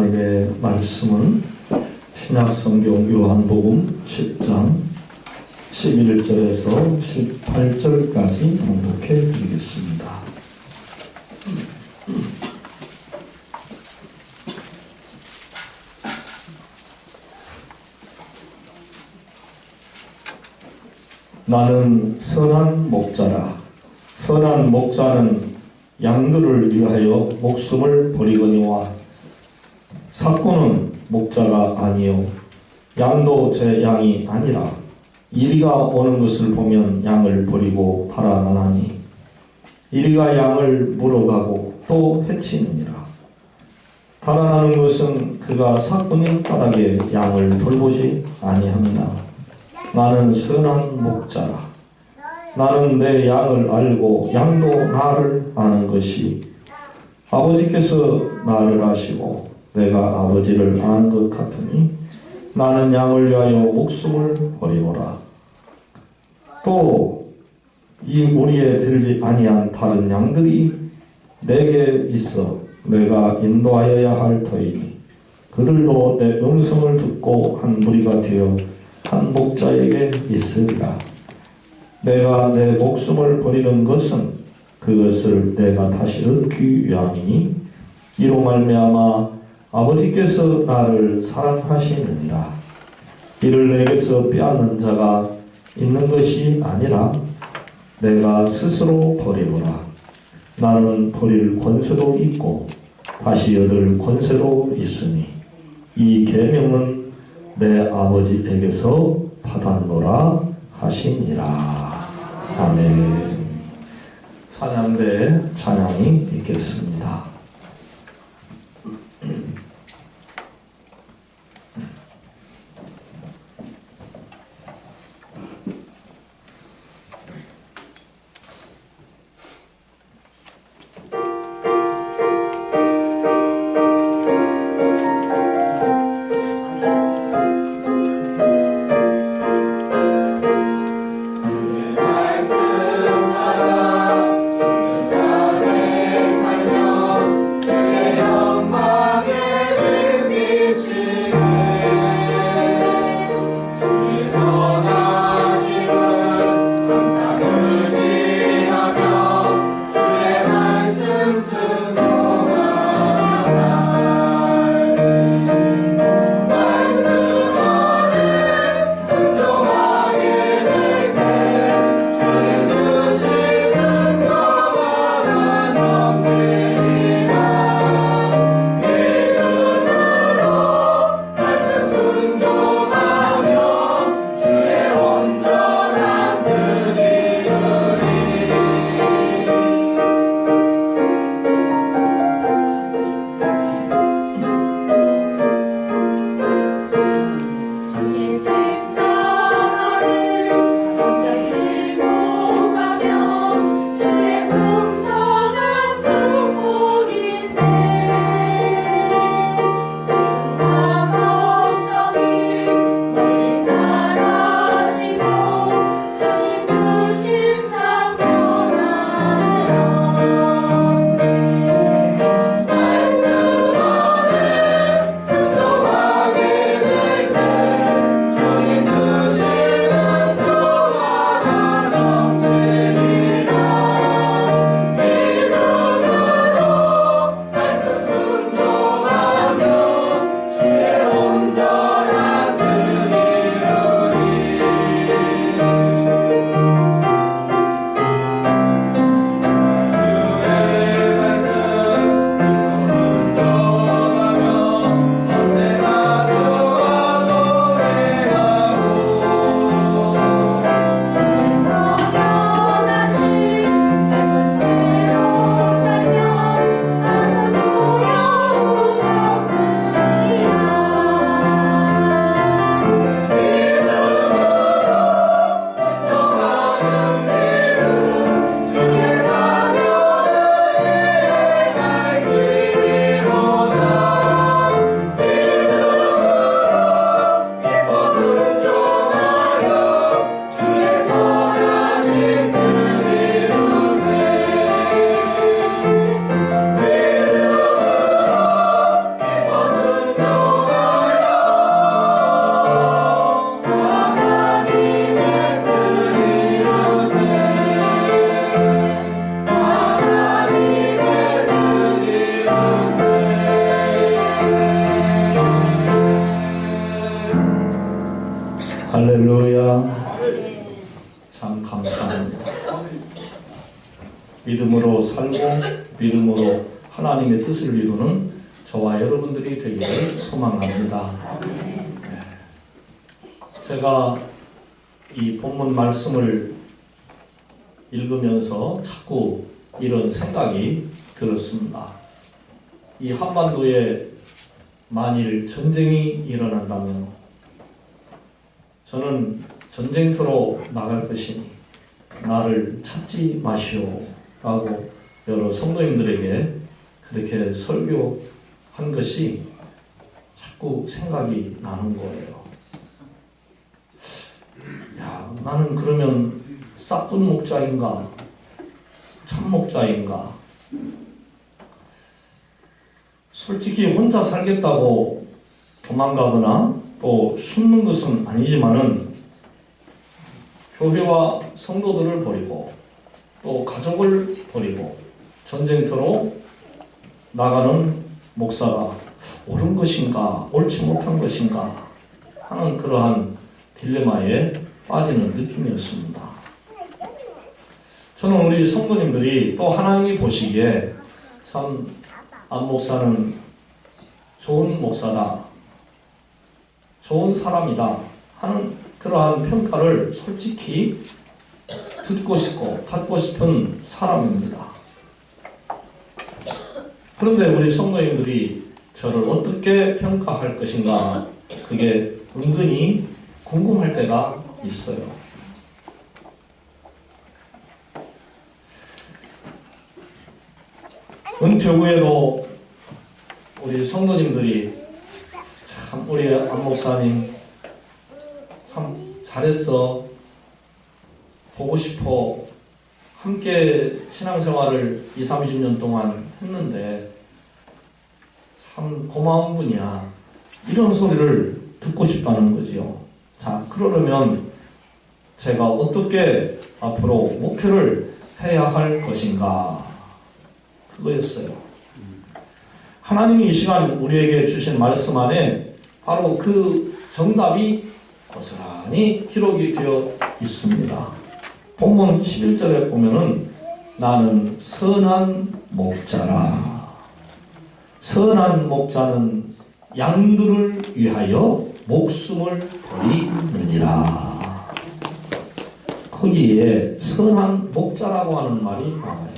하나님의 말씀은 신약성경 요한복음 10장 11절에서 18절까지 봉독해 드리겠습니다. 나는 선한 목자라. 선한 목자는 양들을 위하여 목숨을 버리거니와 삭구는 목자가 아니요 양도 제 양이 아니라 이리가 오는 것을 보면 양을 버리고 달아나니 이리가 양을 물어가고 또 해치느니라. 달아나는 것은 그가 삭구는 까닭에 양을 돌보지 아니함이나 나는 선한 목자라. 나는 내 양을 알고 양도 나를 아는 것이 아버지께서 나를 아시고 내가 아버지를 아는 것 같으니 나는 양을 위하여 목숨을 버리노라. 또 이 우리에 들지 아니한 다른 양들이 내게 있어 내가 인도하여야 할 터이니 그들도 내 음성을 듣고 한 무리가 되어 한 목자에게 있으리라. 내가 내 목숨을 버리는 것은 그것을 내가 다시 얻기 위함이니 이로 말미암아 아버지께서 나를 사랑하시느니라. 이를 내게서 빼앗는 자가 있는 것이 아니라 내가 스스로 버리노라. 나는 버릴 권세도 있고 다시 얻을 권세도 있으니 이 계명은 내 아버지에게서 받았노라 하시니라. 아멘. 찬양대에 찬양이 있겠습니다. 말씀 따라 순전하게 살며 믿음으로 살고 믿음으로 하나님의 뜻을 이루는 저와 여러분들이 되기를 소망합니다. 제가 이 본문 말씀을 읽으면서 자꾸 이런 생각이 들었습니다. 이 한반도에 만일 전쟁이 일어난다면 저는 전쟁터로 나갈 것이니 나를 찾지 마시오 라고 여러 성도님들에게 그렇게 설교한 것이 자꾸 생각이 나는 거예요. 야, 나는 그러면 싹분 목자인가 참 목자인가? 솔직히 혼자 살겠다고 도망가거나 또 숨는 것은 아니지만은 교회와 성도들을 버리고 또 가족을 버리고 전쟁터로 나가는 목사가 옳은 것인가 옳지 못한 것인가 하는 그러한 딜레마에 빠지는 느낌이었습니다. 저는 우리 성도님들이 또 하나님이 보시기에 참 안 목사는 좋은 목사다, 좋은 사람이다 하는 그러한 평가를 솔직히 듣고 싶고 받고 싶은 사람입니다. 그런데 우리 성도님들이 저를 어떻게 평가할 것인가 그게 은근히 궁금할 때가 있어요. 은퇴 후에도 우리 성도님들이 참 우리 안 목사님 참 잘했어, 보고 싶어, 함께 신앙생활을 20-30년 동안 했는데 참 고마운 분이야, 이런 소리를 듣고 싶다는 거지요. 자, 그러려면 제가 어떻게 앞으로 목표를 해야 할 것인가, 그거였어요. 하나님이 이 시간 우리에게 주신 말씀 안에 바로 그 정답이 고스란히 기록이 되어 있습니다. 본문 11절에 보면은 나는 선한 목자라. 선한 목자는 양들을 위하여 목숨을 버리느니라. 거기에 선한 목자라고 하는 말이 나와요.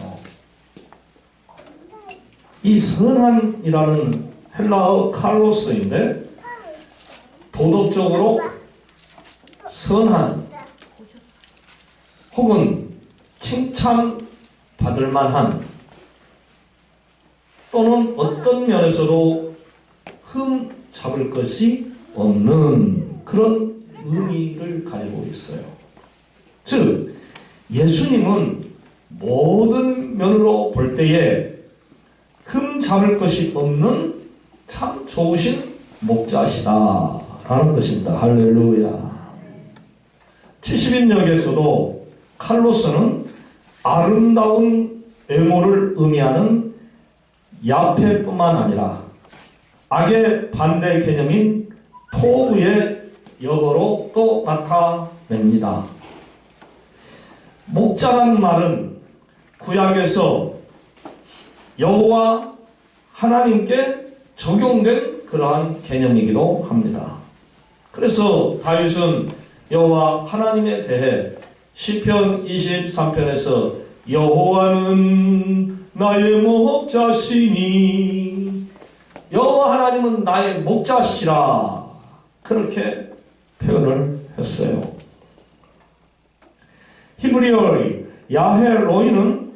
이 선한이라는 헬라어 칼로스인데 도덕적으로 선한 혹은 칭찬받을 만한 또는 어떤 면에서도 흠 잡을 것이 없는 그런 의미를 가지고 있어요. 즉 예수님은 모든 면으로 볼 때에 흠 잡을 것이 없는 참 좋으신 목자시다 라는 것입니다. 할렐루야. 70인역에서도 칼로스는 아름다운 외모를 의미하는 야페뿐만 아니라 악의 반대 개념인 토브의 역어로 또 나타냅니다. 목자라는 말은 구약에서 여호와 하나님께 적용된 그러한 개념이기도 합니다. 그래서 다윗은 여호와 하나님에 대해 시편 23편에서 여호와는 나의 목자시니 여호와 하나님은 나의 목자시라 그렇게 표현을 했어요. 히브리어의 야헤 로이는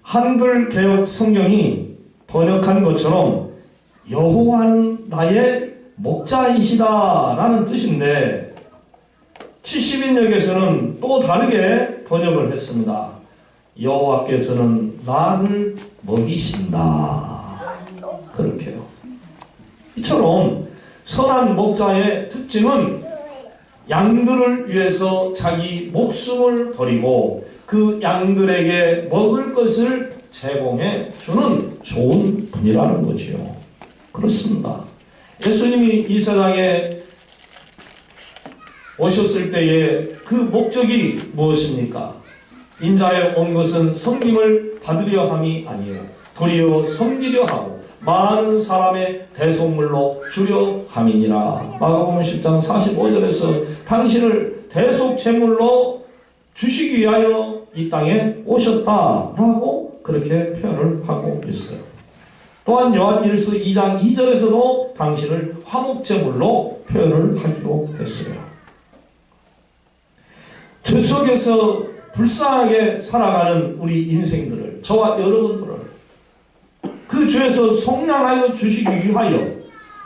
한글 개역 성경이 번역한 것처럼 여호와는 나의 목자이시다 라는 뜻인데 70인역에서는 또 다르게 번역을 했습니다. 여호와께서는 나를 먹이신다 그렇게요. 이처럼 선한 목자의 특징은 양들을 위해서 자기 목숨을 버리고 그 양들에게 먹을 것을 제공해 주는 좋은 분이라는 거지요. 그렇습니다. 예수님이 이 세상에 오셨을 때의 그 목적이 무엇입니까? 인자에 온 것은 섬김을 받으려 함이 아니요 도리어 섬기려 하고 많은 사람의 대속물로 주려 함이니라. 마가복음 10장 45절에서 당신을 대속제물로 주시기 위하여 이 땅에 오셨다라고 그렇게 표현을 하고 있어요. 또한 요한일서 2장 2절에서도 당신을 화목제물로 표현을 하기도 했어요. 죄 속에서 불쌍하게 살아가는 우리 인생들을, 저와 여러분들을 그 죄에서 속량하여 주시기 위하여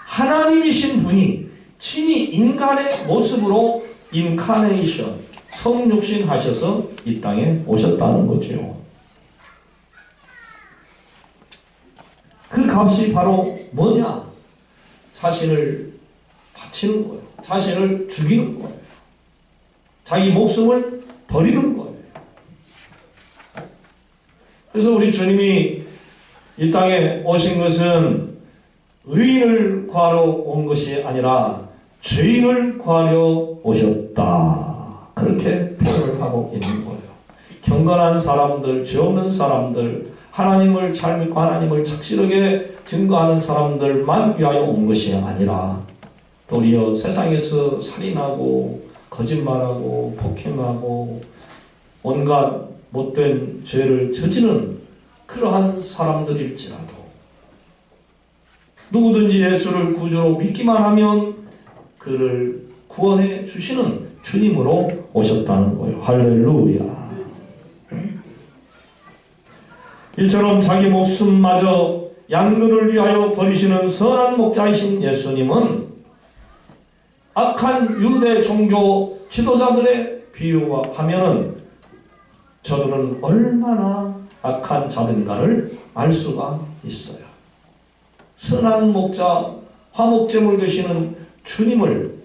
하나님이신 분이 친히 인간의 모습으로 인카네이션, 성육신 하셔서 이 땅에 오셨다는 거죠. 그 값이 바로 뭐냐? 자신을 바치는 거예요. 자신을 죽이는 거예요. 자기 목숨을 버리는 거예요. 그래서 우리 주님이 이 땅에 오신 것은 의인을 구하러 온 것이 아니라 죄인을 구하려 오셨다. 그렇게 표현을 하고 있는 거예요. 경건한 사람들, 죄 없는 사람들, 하나님을 잘 믿고 하나님을 착실하게 증거하는 사람들만 위하여 온 것이 아니라 도리어 세상에서 살인하고 거짓말하고 폭행하고 온갖 못된 죄를 저지르는 그러한 사람들일지라도 누구든지 예수를 구주로 믿기만 하면 그를 구원해 주시는 주님으로 오셨다는 거예요. 할렐루야. 이처럼 자기 목숨마저 양들을 위하여 버리시는 선한 목자이신 예수님은 악한 유대 종교 지도자들의 비유하면은 저들은 얼마나 악한 자들인가를 알 수가 있어요. 선한 목자, 화목제물 되시는 주님을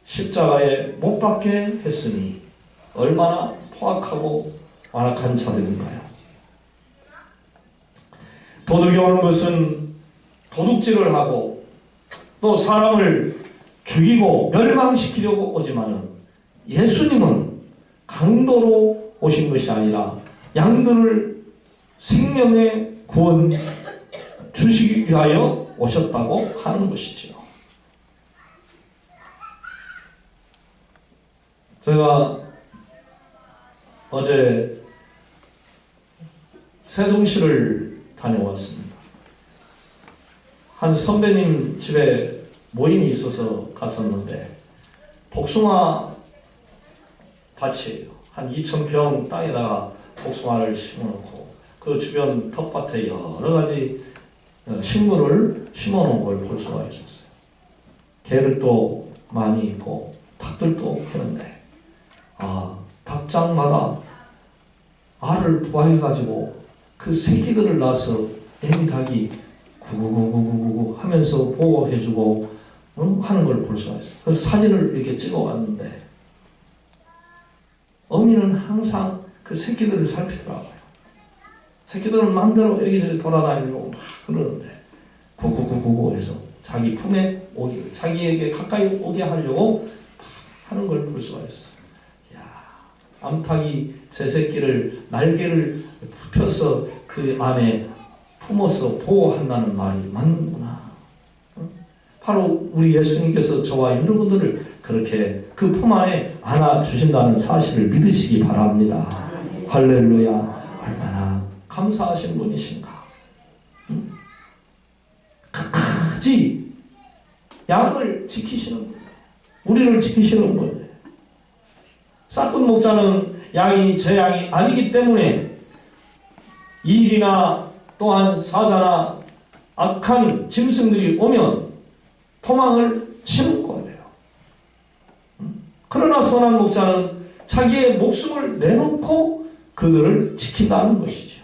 십자가에 못 박게 했으니 얼마나 포악하고 완악한 자들인가요? 도둑이 오는 것은 도둑질을 하고 또 사람을 죽이고 멸망시키려고 오지만은 예수님은 강도로 오신 것이 아니라 양들을 생명의 구원 주시기 위하여 오셨다고 하는 것이지요. 제가 어제 세종시를 다녀왔습니다. 한 선배님 집에 모임이 있어서 갔었는데 복숭아 밭이에요. 한 2,000평 땅에다가 복숭아를 심어놓고 그 주변 텃밭에 여러 가지 식물을 심어놓은 걸 볼 수가 있었어요. 개들도 많이 있고 닭들도 크는데 닭장마다 알을 부화해가지고 그 새끼들을 낳아서 애미 닭이 구구구구구구 하면서 보호해주고 하는 걸 볼 수가 있어요. 그래서 사진을 이렇게 찍어왔는데 어미는 항상 그 새끼들을 살피더라고요. 새끼들은 마음대로 여기저기 돌아다니려고 막 그러는데 구구구구구 해서 자기 품에 오게, 자기에게 가까이 오게 하려고 막 하는 걸 볼 수가 있어요. 이야, 암탉이 제 새끼를 날개를 펴서 그 안에 품어서 보호한다는 말이 맞는구나. 바로 우리 예수님께서 저와 여러분들을 그렇게 그 품 안에 안아주신다는 사실을 믿으시기 바랍니다. 할렐루야. 얼마나 감사하신 분이신가. 끝까지 양을 지키시는 분, 우리를 지키시는 분. 싹군 목자는 양이 제 양이 아니기 때문에 일이나 또한 사자나 악한 짐승들이 오면 도망을 치는 거예요. 그러나 선한 목자는 자기의 목숨을 내놓고 그들을 지킨다는 것이죠.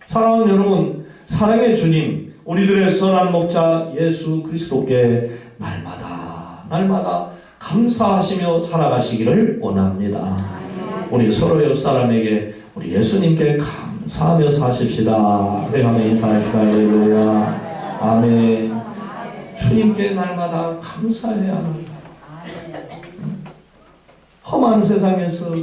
사랑하는 여러분, 사랑의 주님, 우리들의 선한 목자 예수 그리스도께 날마다 감사하시며 살아가시기를 원합니다. 우리 서로 옆 사람에게 우리 예수님께 감사하며 사십시다. 하며 인사합시다. 할렐루야. 아멘. 주님께 날마다 감사해야 합니다. 험한 세상에서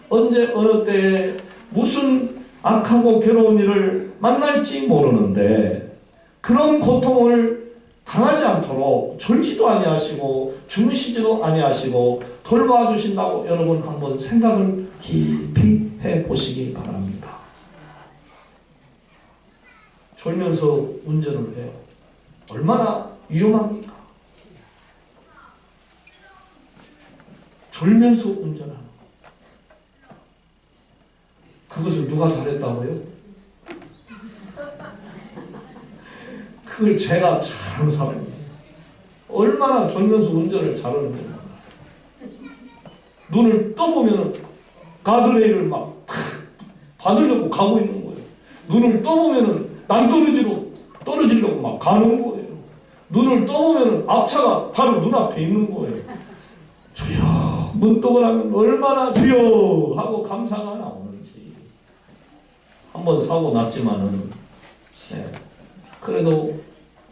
언제 어느 때에 무슨 악하고 괴로운 일을 만날지 모르는데 그런 고통을 당하지 않도록 졸지도 아니하시고 주무시지도 아니하시고 돌봐주신다고 여러분 한번 생각을 깊이 해보시기 바랍니다. 졸면서 운전을 해요. 얼마나 위험합니까? 졸면서 운전하는 거. 그것을 누가 잘했다고요? 그걸 제가 잘하는 사람이에요. 얼마나 졸면서 운전을 잘하는 거예요. 눈을 떠보면 가드레일을 막 받으려고 가고 있는 거예요. 눈을 떠보면 떨어지려고 막 가는 거예요. 눈을 떠보면 앞차가 바로 눈앞에 있는 거예요. 주여, 문득을 하면 얼마나 주여 하고 감사가 나오는지. 한번 사고 났지만은 그래도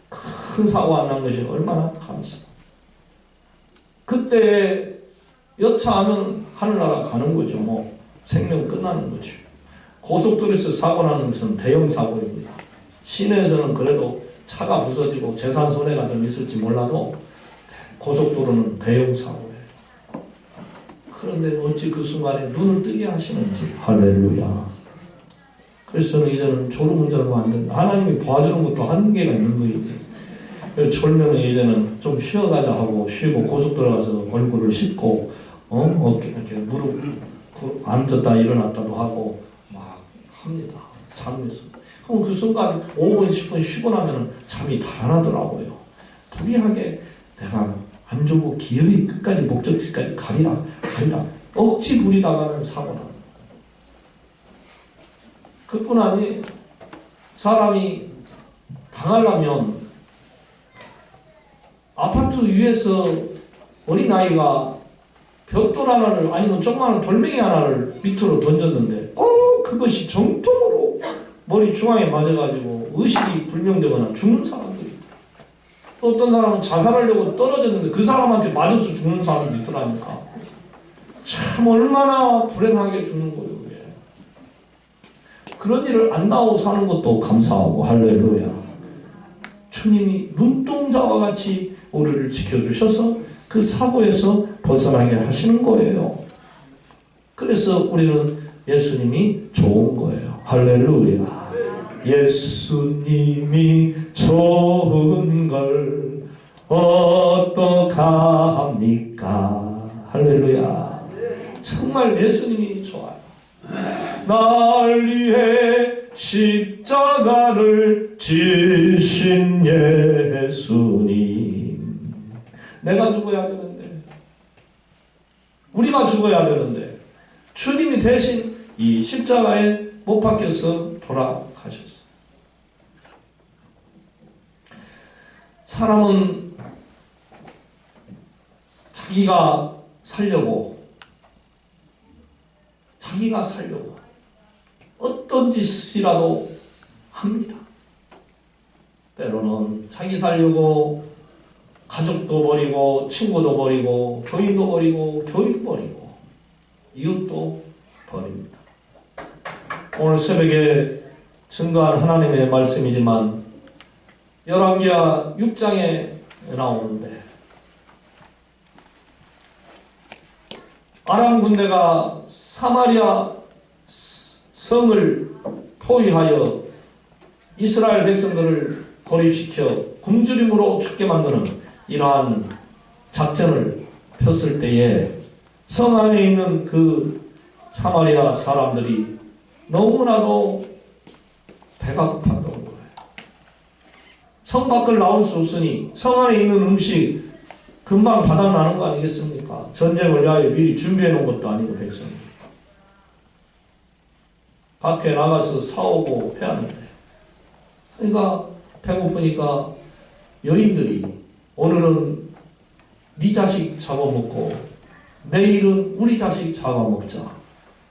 큰 사고 안 난 것이 얼마나 감사. 그때 여차하면 하늘나라 가는 거죠. 뭐 생명 끝나는 거죠. 고속도로에서 사고 나는 것은 대형 사고입니다. 시내에서는 그래도 차가 부서지고 재산 손해가 좀 있을지 몰라도 고속도로는 대형 사고예요. 그런데 어찌 그 순간에 눈을 뜨게 하시는지. 할렐루야. 그래서 저는 이제는 졸음운전을 안 된다. 하나님이 봐주는 것도 한계가 있는 거이지. 졸면 이제는 좀 쉬어가자 하고 쉬고 고속도로 가서 얼굴을 씻고 어깨 이렇게 무릎 앉았다 일어났다도 하고 막 합니다. 잠에서. 그럼 그 순간 5분 10분 쉬고 나면 잠이 달아나더라고요. 무리하게 내가 안 주고 기어이 끝까지 목적지까지 가리라 억지 부리다가는 사고 납니다. 그뿐 아니 사람이 당하려면 아파트 위에서 어린아이가 벽돌 하나를 아니면 조그마한 돌멩이 하나를 밑으로 던졌는데 꼭 그것이 정통으로 머리 중앙에 맞아가지고 의식이 불명되거나 죽는 사람들이 있다. 또 어떤 사람은 자살하려고 떨어졌는데 그 사람한테 맞아서 죽는 사람도 있더라니까. 참 얼마나 불행하게 죽는 거예요. 그게. 그런 일을 안 나오고 사는 것도 감사하고 할렐루야. 주님이 눈동자와 같이 우리를 지켜주셔서 그 사고에서 벗어나게 하시는 거예요. 그래서 우리는 예수님이 좋은 거예요. 할렐루야. 예수님이 좋은 걸 어떡합니까? 할렐루야. 정말 예수님이 좋아요. 날 위해 십자가를 지신 예수님. 내가 죽어야 되는데, 우리가 죽어야 되는데 주님이 대신 이 십자가에 못 박혀서 돌아가셨어요. 사람은 자기가 살려고 어떤 짓이라도 합니다. 때로는 자기 살려고 가족도 버리고 친구도 버리고 교인도 버리고 교회도 버리고 이웃도 버립니다. 오늘 새벽에 증거한 하나님의 말씀이지만 열왕기하 6장에 나오는데 아람 군대가 사마리아 성을 포위하여 이스라엘 백성들을 고립시켜 굶주림으로 죽게 만드는 이러한 작전을 폈을 때에 성 안에 있는 그 사마리아 사람들이 너무나도 배가 고팠던 거예요. 성 밖을 나올 수 없으니 성 안에 있는 음식 금방 바닥나는 거 아니겠습니까? 전쟁을 위하여 미리 준비해 놓은 것도 아니고 백성이 밖에 나가서 사오고 해야 하는데, 그러니까 배고프니까 여인들이 오늘은 네 자식 잡아먹고 내일은 우리 자식 잡아먹자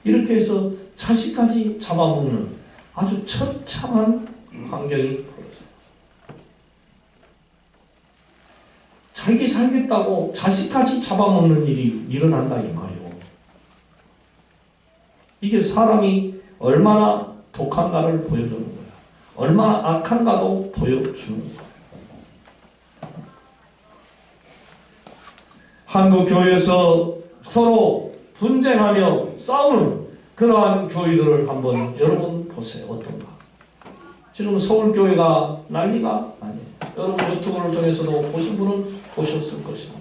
이렇게 해서 자식까지 잡아먹는 아주 처참한 환경이 벌어져요. 자기 살겠다고 자식까지 잡아먹는 일이 일어난다 이 말이에요. 이게 사람이 얼마나 독한가를 보여주는 거예요. 얼마나 악한가도 보여주는 거예요. 한국 교회에서 서로 분쟁하며 싸우는 그러한 교회들을 한번 여러분 보세요. 어떤가? 지금 서울교회가 난리가 아니에요. 여러분 유튜브를 통해서도 보신 분은 보셨을 것입니다.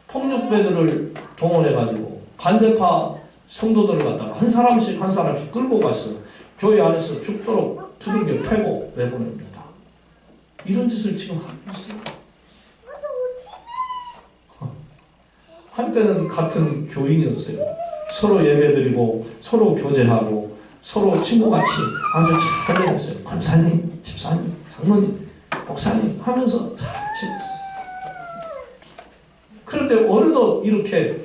폭력배들을 동원해가지고 반대파 성도들을 갖다가 한 사람씩 한 사람씩 끌고 가서 교회 안에서 죽도록 두들겨 패고 내보냅니다. 이런 짓을 지금 하고 있어요. 한때는 같은 교인이었어요. 서로 예배드리고 서로 교제하고 서로 친구같이 아주 잘 지냈어요. 권사님, 집사님, 장로님, 목사님 하면서 잘 지냈어요. 그런데 어느덧 이렇게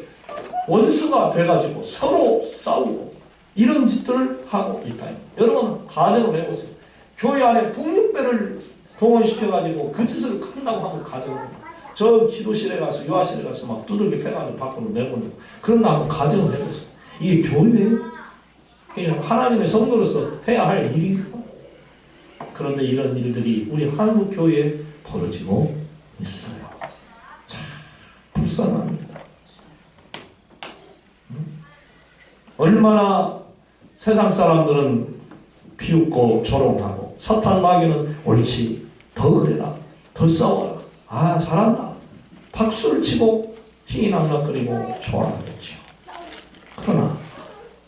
원수가 돼가지고 서로 싸우고 이런 짓들을 하고 있다. 여러분 가정을 해보세요. 교회 안에 폭력배를 동원시켜가지고 그 짓을 한다고 하면 가정을 해요. 저 기도실에 가서 유아실에 가서 막 두들겨 패가지고 밖으로 내보내고 그런다 하면 가정을 해보세요. 이게 교회예요? 그냥 하나님의 성도로서 해야 할 일인가? 그런데 이런 일들이 우리 한국 교회에 벌어지고 있어요. 참 불쌍합니다. 얼마나 세상 사람들은 비웃고 조롱하고 사탄 마귀는 옳지 더 그래라 더 싸워라 아 잘한다 박수를 치고 희희낙낙거리고 좋아하겠죠. 그러나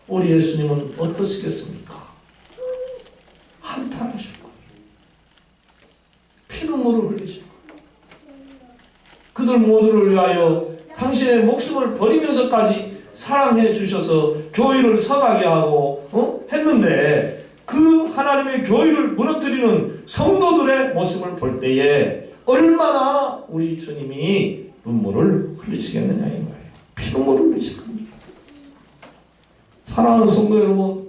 우리 예수님은 어떠시겠습니까? 한탄하실 거예요. 피눈물을 흘리실 거예요. 그들 모두를 위하여 당신의 목숨을 버리면서까지 사랑해 주셔서 교회를 서가게 하고 했는데 그 하나님의 교회를 무너뜨리는 성도들의 모습을 볼 때에 얼마나 우리 주님이 눈물을 흘리시겠느냐 이 말이에요. 피눈물을 흘리실 겁니다. 사랑하는 성도 여러분,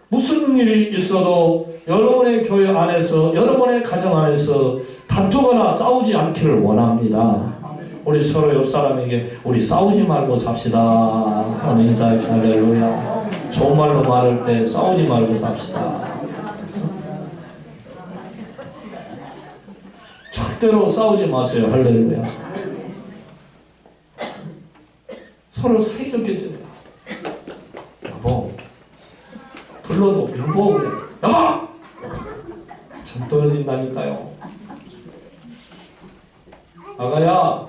무슨 일이 있어도 여러분의 교회 안에서 여러분의 가정 안에서 다투거나 싸우지 않기를 원합니다. 우리 서로 옆 사람에게 우리 싸우지 말고 삽시다. 하는 인사해. 할렐루야. 좋은 말로 말할 때 싸우지 말고 삽시다. 절대로 싸우지 마세요. 할렐루야. 서로 사이좋게 지내요. 여보. 불러도 여보 그래. 여보! 전 떨어진다니까요. 아가야.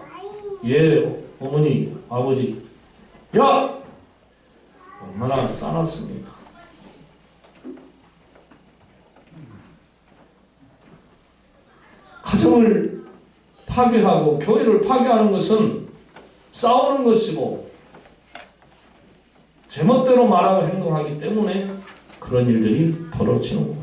예, 어머니, 아버지. 야! 얼마나 싸납습니까? 가정을 파괴하고 교회를 파괴하는 것은 싸우는 것이고 제멋대로 말하고 행동하기 때문에 그런 일들이 벌어지는 거예요.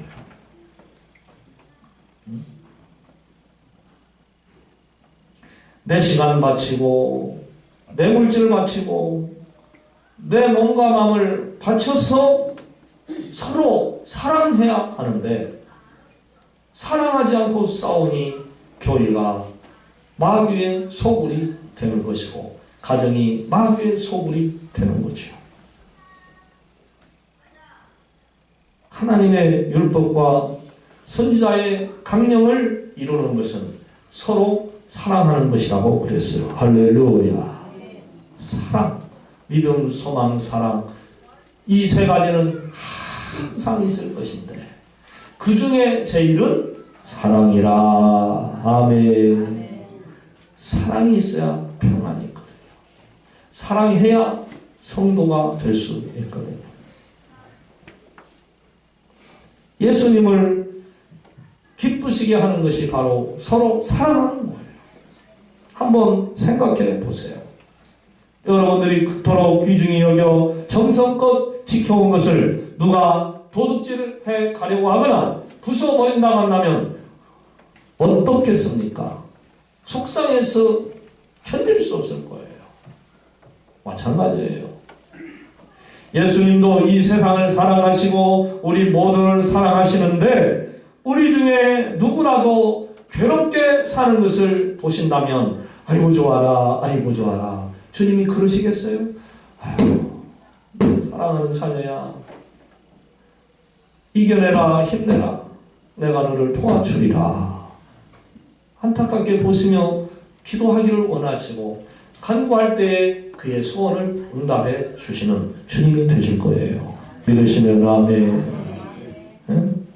내 시간 바치고 내 물질을 바치고 내 몸과 마음을 바쳐서 서로 사랑해야 하는데 사랑하지 않고 싸우니 교회가 마귀의 소굴이 되는 것이고 가정이 마귀의 소굴이 되는 거죠. 하나님의 율법과 선지자의 강령을 이루는 것은 서로 사랑하는 것이라고 그랬어요. 할렐루야. 사랑, 믿음, 소망, 사랑 이 세 가지는 항상 있을 것인데 그 중에 제일은 사랑이라. 아멘. 사랑이 있어야 평안이 있거든요. 사랑해야 성도가 될 수 있거든요. 예수님을 기쁘시게 하는 것이 바로 서로 사랑하는 거예요. 한번 생각해 보세요. 여러분들이 그토록 귀중히 여겨 정성껏 지켜온 것을 누가 도둑질을 해 가려고 하거나 부숴버린다고 한다면 어떻겠습니까? 속상해서 견딜 수 없을 거예요. 마찬가지예요. 예수님도 이 세상을 사랑하시고 우리 모두를 사랑하시는데 우리 중에 누구라도 괴롭게 사는 것을 보신다면 아이고 좋아라, 아이고 좋아라, 주님이 그러시겠어요? 아유, 사랑하는 자녀야, 이겨내라, 힘내라. 내가 너를 도와주리라. 안타깝게 보시며 기도하기를 원하시고 간구할 때에 그의 소원을 응답해 주시는 주님이 되실 거예요. 믿으시면 아멘. 응?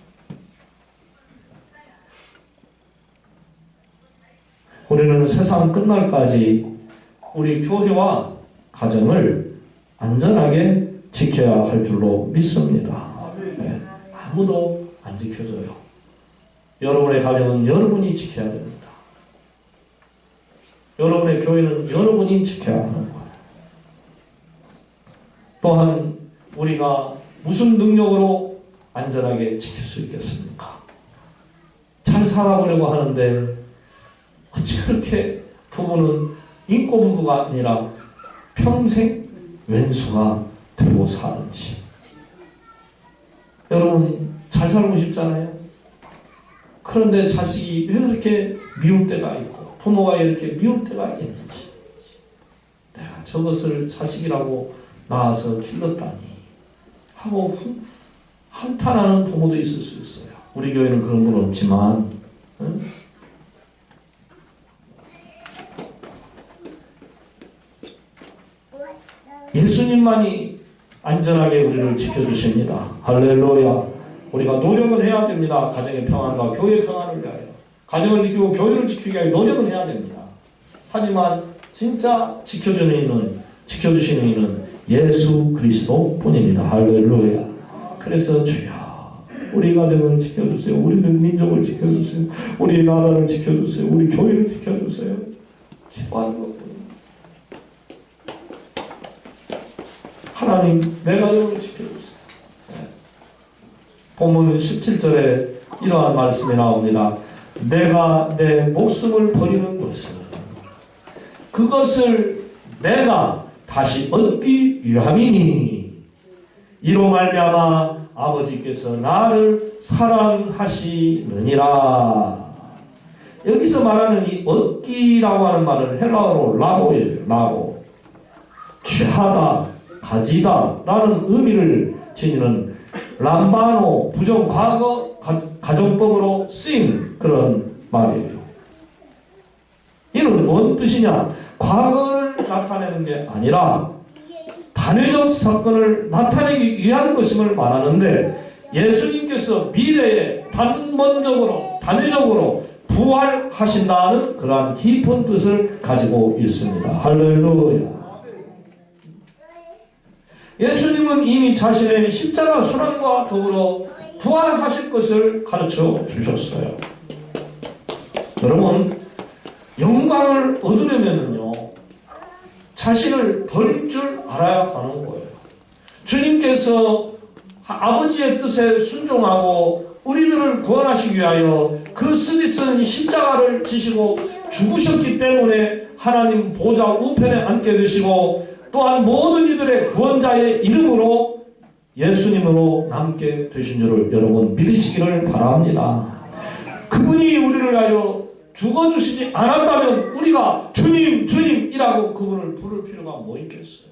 우리는 세상 끝날까지 우리 교회와 가정을 안전하게 지켜야 할 줄로 믿습니다. 네. 아무도 안 지켜줘요. 여러분의 가정은 여러분이 지켜야 됩니다. 여러분의 교회는 여러분이 지켜야 하는 거예요. 또한 우리가 무슨 능력으로 안전하게 지킬 수 있겠습니까? 잘 살아보려고 하는데 어찌 그렇게 부부는 인고 부부가 아니라 평생 왼수가 되고 사는지. 여러분 잘 살고 싶잖아요. 그런데 자식이 왜 그렇게 미울 때가 있고 부모가 이렇게 미울 때가 있는지. 내가 저것을 자식이라고 낳아서 길렀다니 하고 한탄하는 부모도 있을 수 있어요. 우리 교회는 그런 분 없지만, 응? 예수님만이 안전하게 우리를 지켜주십니다. 할렐루야. 우리가 노력은 해야 됩니다. 가정의 평안과 교회의 평안을 위하여. 가정을 지키고 교회를 지키기 위하여 노력은 해야 됩니다. 하지만 진짜 지켜주시는 이는 예수 그리스도 뿐입니다. 할렐루야. 그래서 주여, 우리 가정을 지켜주세요. 우리 민족을 지켜주세요. 우리 나라를 지켜주세요. 우리 교회를 지켜주세요. 기도하는 것뿐입니다. 하나님, 내 가정을 지켜주세요. 네. 본문 17절에 이러한 말씀이 나옵니다. 내가 내 목숨을 버리는 것은 그것을 내가 다시 얻기 위함이니 이로 말미암아 아버지께서 나를 사랑하시느니라. 여기서 말하는 이 얻기라고 하는 말은 헬라어로 라고예요. 라고. 취하다, 가지다 라는 의미를 지니는 람바노 부정과거 가정법으로 쓰인 그런 말이에요. 이는 뭔 뜻이냐? 과거를 나타내는 게 아니라 단회적 사건을 나타내기 위한 것임을 말하는데, 예수님께서 미래에 단회적으로 부활하신다는 그러한 깊은 뜻을 가지고 있습니다. 할렐루야. 예수님은 이미 자신의 십자가 순환과 더불어 부활하실 것을 가르쳐 주셨어요. 여러분, 영광을 얻으려면요, 자신을 버릴 줄 알아야 하는 거예요. 주님께서 아버지의 뜻에 순종하고 우리들을 구원하시기 위하여 그 쓰디쓴 십자가를 지시고 죽으셨기 때문에 하나님 보좌 우편에 앉게 되시고, 또한 모든 이들의 구원자의 이름으로 예수님으로 남게 되신 줄을 여러분 믿으시기를 바랍니다. 그분이 우리를 위하여 죽어주시지 않았다면 우리가 주님 주님이라고 그분을 부를 필요가 뭐 있겠어요.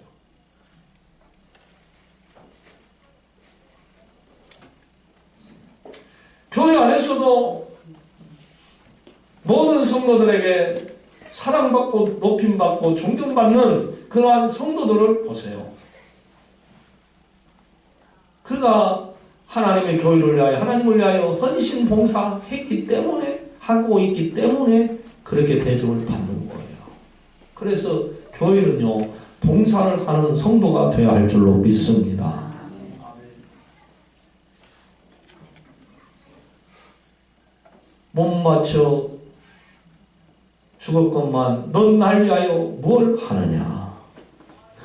교회 안에서도 모든 성도들에게 사랑받고 높임받고 존경받는 그러한 성도들을 보세요. 그가 하나님의 교회를 위하여, 하나님을 위하여 헌신 봉사했기 때문에, 하고 있기 때문에 그렇게 대접을 받는 거예요. 그래서 교회는요, 봉사를 하는 성도가 되어야 할 줄로 믿습니다. 못 맞춰 죽었건만 넌 날 위하여 뭘 하느냐,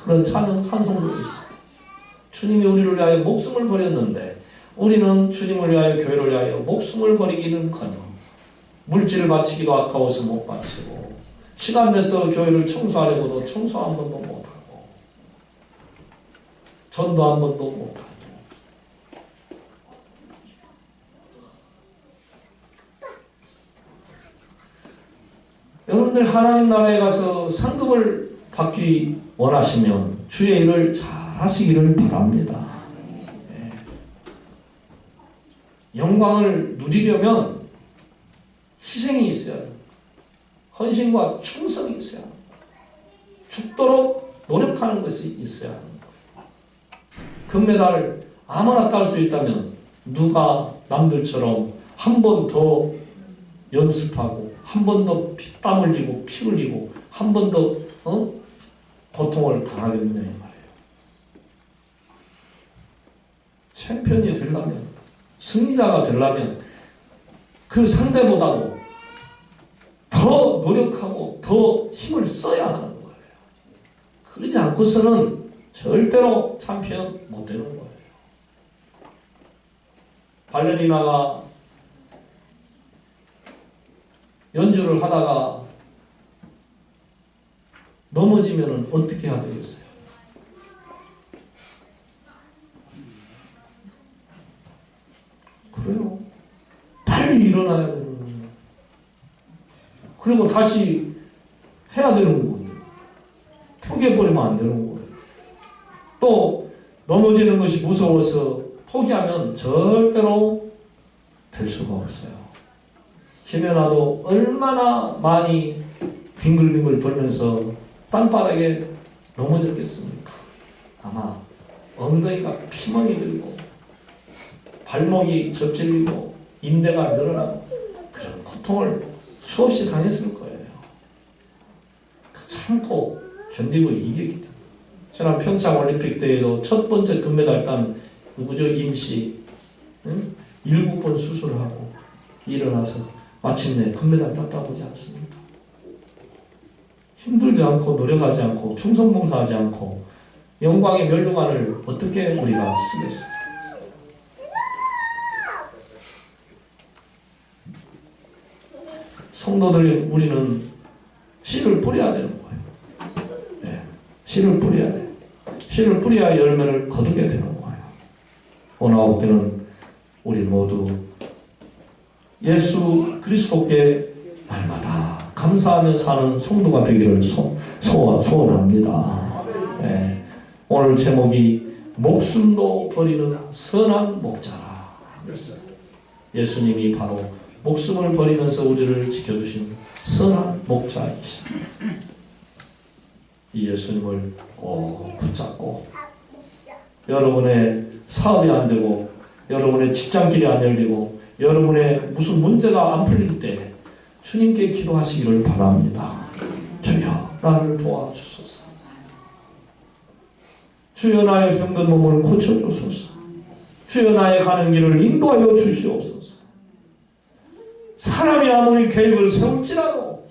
그런 찬송도 있어요. 주님이 우리를 위하여 목숨을 버렸는데 우리는 주님을 위하여, 교회를 위하여 목숨을 버리기는커녕 물질을 바치기도 아까워서 못 바치고, 시간 내서 교회를 청소하려고도 청소 한 번도 못하고, 전도 한 번도 못하고. 여러분들 하나님 나라에 가서 상급을 받기 원하시면 주의 일을 잘 하시기를 바랍니다. 예. 영광을 누리려면 희생이 있어야 합니다. 헌신과 충성이 있어야 합니다. 죽도록 노력하는 것이 있어야 합니다. 금메달 아무나 딸 수 있다면 누가 남들처럼 한 번 더 연습하고 한 번 더 피땀 흘리고 피 흘리고 한 번 더 고통을 당하겠느냐 이 말이에요. 챔피언이 되려면, 승리자가 되려면 그 상대보다도 더 노력하고 더 힘을 써야 하는 거예요. 그러지 않고서는 절대로 챔피언 못 되는 거예요. 발레리나가 연주를 하다가 넘어지면 어떻게 해야 되겠어요? 그래요. 빨리 일어나야 되는 거예요. 그리고 다시 해야 되는 거예요. 포기해버리면 안 되는 거예요. 또 넘어지는 것이 무서워서 포기하면 절대로 될 수가 없어요. 김연아도 얼마나 많이 빙글빙글 돌면서 땅바닥에 넘어졌겠습니까? 아마 엉덩이가 피멍이 들고 발목이 접질리고 인대가 늘어나고 그런 고통을 수없이 당했을 거예요. 참고 견디고 이기기 때문에. 지난 평창 올림픽 때에도 첫 번째 금메달 딴 누구죠? 임씨. 응? 7번 수술하고 일어나서 마침내 금메달 땄다고 하지 않습니까? 힘들지 않고 노력하지 않고 충성봉사하지 않고 영광의 면류관을 어떻게 우리가 쓰겠어요? 성도들 우리는 씨를 뿌려야 되는 거예요. 네, 씨를 뿌려야 돼요. 씨를 뿌려야 열매를 거두게 되는 거예요. 오늘 아홉개는 우리 모두 예수 그리스도께 날마다 감사하며 사는 성도가 되기를 소원합니다. 네, 오늘 제목이 목숨도 버리는 선한 목자라 그랬어요. 예수님이 바로 목숨을 버리면서 우리를 지켜주신 선한 목자이십니다. 이 예수님을 꼭 붙잡고 여러분의 사업이 안 되고 여러분의 직장길이 안 열리고 여러분의 무슨 문제가 안 풀릴 때 주님께 기도하시기를 바랍니다. 주여 나를 도와주소서. 주여 나의 병든 몸을 고쳐주소서. 주여 나의 가는 길을 인도하여 주시옵소서. 사람이 아무리 계획을 세울지라도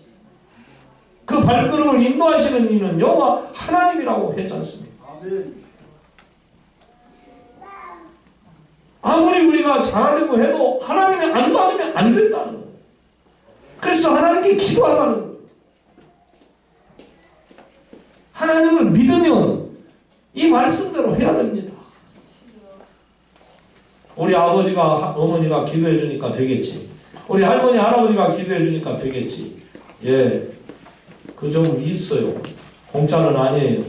그 발걸음을 인도하시는 이는 여호와 하나님이라고 했지 않습니까? 아무리 우리가 잘하려고 해도 하나님이 안 도와주면 안 된다는 거예요. 그래서 하나님께 기도하라는 거예요. 하나님을 믿으면 이 말씀대로 해야 됩니다. 우리 아버지가 어머니가 기도해 주니까 되겠지. 우리 할머니 할아버지가 기도해 주니까 되겠지. 예, 그 좀 있어요. 공짜는 아니에요.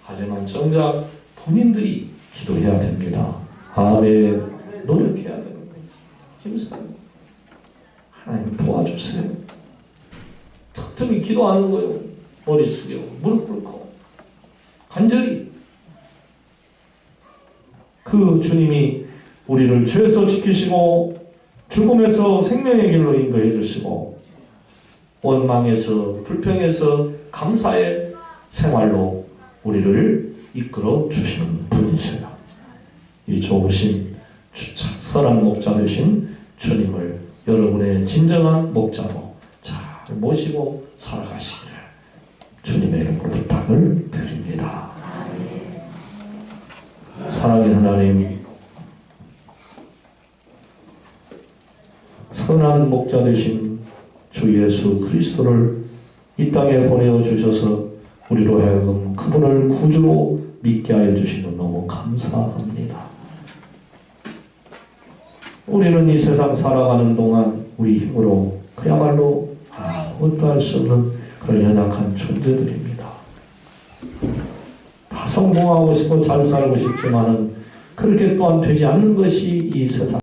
하지만 정작 본인들이 기도해야 됩니다. 아멘. 노력해야 되는 거예요. 힘써요. 하나님 도와주세요. 틈틈이 기도하는 거예요. 머리 숙여 무릎 꿇고 간절히 그 주님이 우리를 죄에서 지키시고 죽음에서 생명의 길로 인도해 주시고 원망에서 불평에서 감사의 생활로 우리를 이끌어 주시는 분이세요. 이 좋으신 선한 목자 되신 주님을 여러분의 진정한 목자로 잘 모시고 살아가시기를 주님의 이름으로 부탁을 드립니다. 사랑의 하나님, 선한 목자 되신 주 예수 그리스도를 이 땅에 보내어 주셔서 우리로 하여금 그분을 구주로 믿게 하여 주시는 너무 감사합니다. 우리는 이 세상 살아가는 동안 우리 힘으로 그야말로 아무것도 할 수 없는 그런 연약한 존재들입니다. 성공하고 싶고 잘 살고 싶지만은 그렇게 또한 되지 않는 것이 이 세상.